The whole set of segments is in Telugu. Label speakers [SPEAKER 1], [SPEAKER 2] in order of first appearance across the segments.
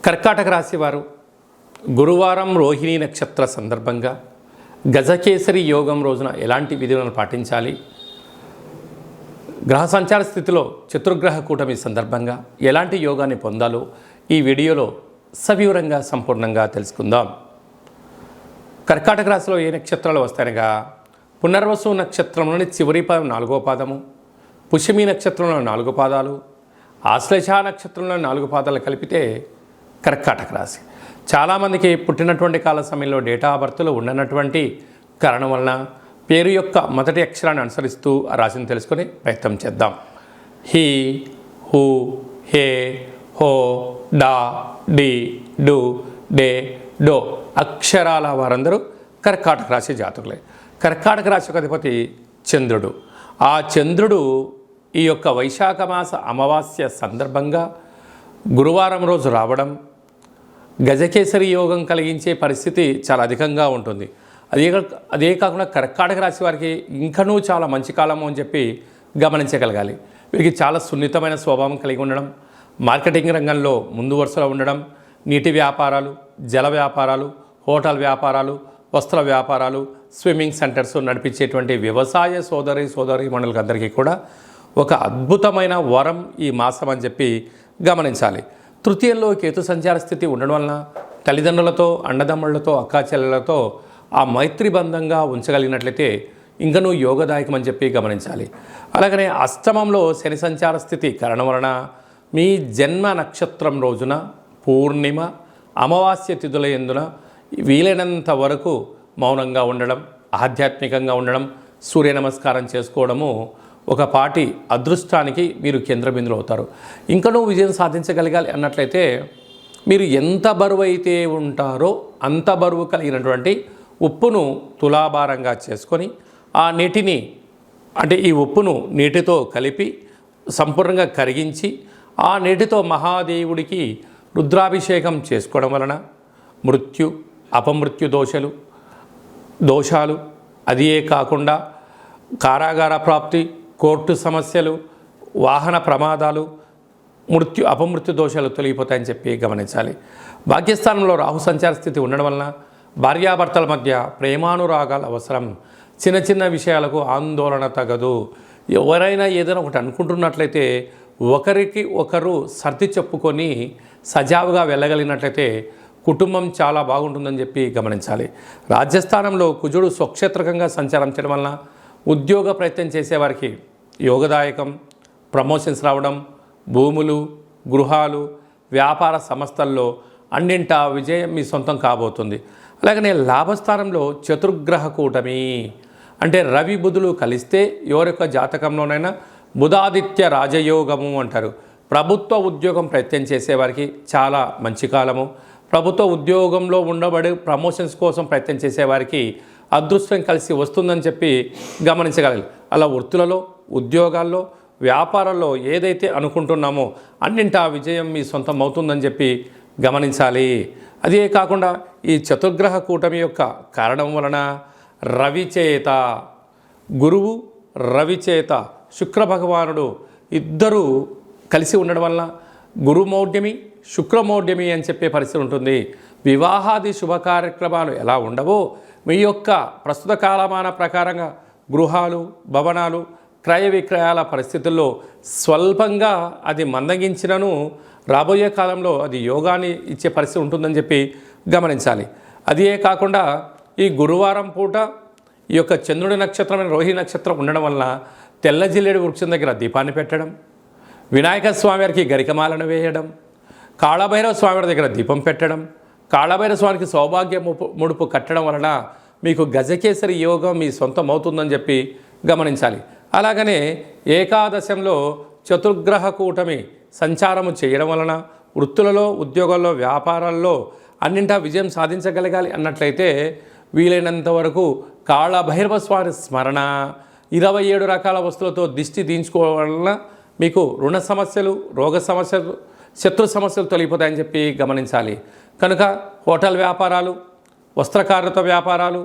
[SPEAKER 1] కర్కాటక రాశి వారు గురువారం రోహిణీ నక్షత్ర సందర్భంగా గజకేసరి యోగం రోజున ఎలాంటి విధులను పాటించాలి, గ్రహ సంచార స్థితిలో చతుర్గ్రహ కూటమి సందర్భంగా ఎలాంటి యోగాన్ని పొందాలో ఈ వీడియోలో సవివరంగా సంపూర్ణంగా తెలుసుకుందాం. కర్కాటక రాశిలో ఏ నక్షత్రాలు వస్తాయనగా పునర్వసు నక్షత్రంలోని చివరి పాదం 4వ పాదము, పుష్యమి నక్షత్రంలో 4 పాదాలు, ఆశ్లేష నక్షత్రంలో 4 పాదాలు కలిపితే కర్కాటక రాశి. చాలామందికి పుట్టినటువంటి కాల సమయంలో డేటా ఆఫ్ బర్త్లో ఉండనటువంటి కారణం వలన పేరు యొక్క మొదటి అక్షరాన్ని అనుసరిస్తూ ఆ రాశిని తెలుసుకొని ప్రయత్నం చేద్దాం. హీ, హూ, హే, హో, డా, డి, డు, డే, డో అక్షరాల వారందరూ కర్కాటక రాశి జాతకులే. కర్కాటక రాశికి అధిపతి చంద్రుడు. ఆ చంద్రుడు ఈ యొక్క వైశాఖ మాస అమావాస్య సందర్భంగా గురువారం రోజు రావడం గజకేసరి యోగం కలిగించే పరిస్థితి చాలా అధికంగా ఉంటుంది. అదే కాకుండా కర్కాటక రాశి వారికి ఇంకనూ చాలా మంచి కాలము అని చెప్పి గమనించగలగాలి. వీరికి చాలా సున్నితమైన స్వభావం కలిగి ఉండడం, మార్కెటింగ్ రంగంలో ముందు వరుసలో ఉండడం, నీటి వ్యాపారాలు, జల వ్యాపారాలు, హోటల్ వ్యాపారాలు, వస్త్ర వ్యాపారాలు, స్విమ్మింగ్ సెంటర్స్ నడిపించేటువంటి వ్యవసాయ సోదరి మండలికి కూడా ఒక అద్భుతమైన వరం ఈ మాసం అని చెప్పి గమనించాలి. తృతీయంలో కేతు సంచార స్థితి ఉండడం వలన తల్లిదండ్రులతో, అన్నదమ్ముళ్లతో, అక్కాచెల్లెలతో ఆ మైత్రి బంధంగా ఉంచగలిగినట్లయితే ఇంకనూ యోగదాయకం అని చెప్పి గమనించాలి. అలాగనే అష్టమంలో శని సంచార స్థితి కారణం వలన మీ జన్మ నక్షత్రం రోజున పూర్ణిమ, అమావాస్య తిథుల యందున వీలైనంత వరకు మౌనంగా ఉండడం, ఆధ్యాత్మికంగా ఉండడం, సూర్య నమస్కారం చేసుకోవడము ఒక పాటి అదృష్టానికి మీరు కేంద్రబిందులు అవుతారు. ఇంకనూ విజయం సాధించగలగాలి అన్నట్లయితే మీరు ఎంత బరువు అయితే ఉంటారో అంత బరువు కలిగినటువంటి ఉప్పును తులాభారంగా చేసుకొని ఆ నీటిని ఈ ఉప్పును నీటితో కలిపి సంపూర్ణంగా కరిగించి ఆ నీటితో మహాదేవుడికి రుద్రాభిషేకం చేసుకోవడం వలన మృత్యు, అపమృత్యు దోషాలు అదే కాకుండా కారాగార ప్రాప్తి, కోర్టు సమస్యలు, వాహన ప్రమాదాలు, అపమృత్యు దోషాలు తొలగిపోతాయని చెప్పి గమనించాలి. భాగ్యస్థానంలో రాహు సంచార స్థితి ఉండడం వలన భార్యాభర్తల మధ్య ప్రేమానురాగాలు అవసరం. చిన్న విషయాలకు ఆందోళన తగదు. ఎవరైనా ఏదైనా ఒకటి అనుకుంటున్నట్లయితే ఒకరికి ఒకరు సర్ది చెప్పుకొని సజావుగా వెళ్ళగలిగినట్లయితే కుటుంబం చాలా బాగుంటుందని చెప్పి గమనించాలి. రాజ్యస్థానంలో కుజుడు స్వక్షేత్రకంగా సంచారం చేయడం వలన ఉద్యోగ ప్రయత్నం చేసేవారికి యోగదాయకం, ప్రమోషన్స్ రావడం, భూములు, గృహాలు, వ్యాపార సంస్థల్లో అన్నింటా విజయం మీ సొంతం కాబోతుంది. అలాగనే లాభస్థానంలో చతుర్గ్రహ కూటమి రవి బుధులు కలిస్తే ఎవరొక్క జాతకంలోనైనా బుధాదిత్య రాజయోగము అంటారు. ప్రభుత్వ ఉద్యోగం ప్రయత్నం చేసేవారికి చాలా మంచి కాలము. ప్రభుత్వ ఉద్యోగంలో ఉండబడి ప్రమోషన్స్ కోసం ప్రయత్నం చేసేవారికి అదృష్టం కలిసి వస్తుందని చెప్పి గమనించగలగాలి. అలా వృత్తులలో, ఉద్యోగాల్లో, వ్యాపారాల్లో ఏదైతే అనుకుంటున్నామో అన్నింటా విజయం మీ సొంతం అవుతుందని చెప్పి గమనించాలి. అదే కాకుండా ఈ చతుర్గ్రహ కూటమి యొక్క కారణం వలన గురువు రవిచేత శుక్రభగవానుడు ఇద్దరూ కలిసి ఉండడం వలన గురుమౌఢ్యమి, శుక్రమౌఢ్యమి అని చెప్పే పరిస్థితి ఉంటుంది. వివాహాది శుభ కార్యక్రమాలు ఎలా ఉండవో మీ యొక్క ప్రస్తుత కాలమాన ప్రకారంగా గృహాలు, భవనాలు, క్రయ విక్రయాల పరిస్థితుల్లో స్వల్పంగా అది మందగించినను రాబోయే కాలంలో అది యోగాన్ని ఇచ్చే పరిస్థితి ఉంటుందని చెప్పి గమనించాలి. అదే కాకుండా ఈ గురువారం పూట ఈ యొక్క చంద్రుడి నక్షత్రమైన రోహిణి నక్షత్రం ఉండడం వలన తెల్ల జిల్లేడు వృక్షం దగ్గర దీపాన్ని పెట్టడం, వినాయక స్వామి వారికి గరికమాలను వేయడం, కాళభైరవ స్వామి దగ్గర దీపం పెట్టడం, కాళభైరవ స్వామికి సౌభాగ్య ముడుపు కట్టడం వలన మీకు గజకేసరి యోగం మీ సొంతం అవుతుందని చెప్పి గమనించాలి. అలాగనే ఏకాదశంలో చతుర్గ్రహ కూటమి సంచారము చేయడం వలన వృత్తులలో, ఉద్యోగాల్లో, వ్యాపారాల్లో అన్నింటా విజయం సాధించగలగాలి అన్నట్లయితే వీలైనంత వరకు కాళభైరవ స్వామి స్మరణ, 27 రకాల వస్తువులతో దిష్టి దించుకోవడం వలన మీకు రుణ సమస్యలు, రోగ సమస్యలు, శత్రు సమస్యలు తొలగిపోతాయని చెప్పి గమనించాలి. కనుక హోటల్ వ్యాపారాలు, వస్త్రకారుత వ్యాపారాలు,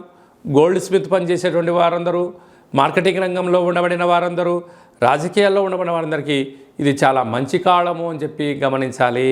[SPEAKER 1] గోల్డ్ స్మిత్ పనిచేసేటువంటి వారందరూ, మార్కెటింగ్ రంగంలో ఉండబడిన వారందరూ, రాజకీయాల్లో ఉండబడిన వారందరికీ ఇది చాలా మంచి కాలము అని చెప్పి గమనించాలి.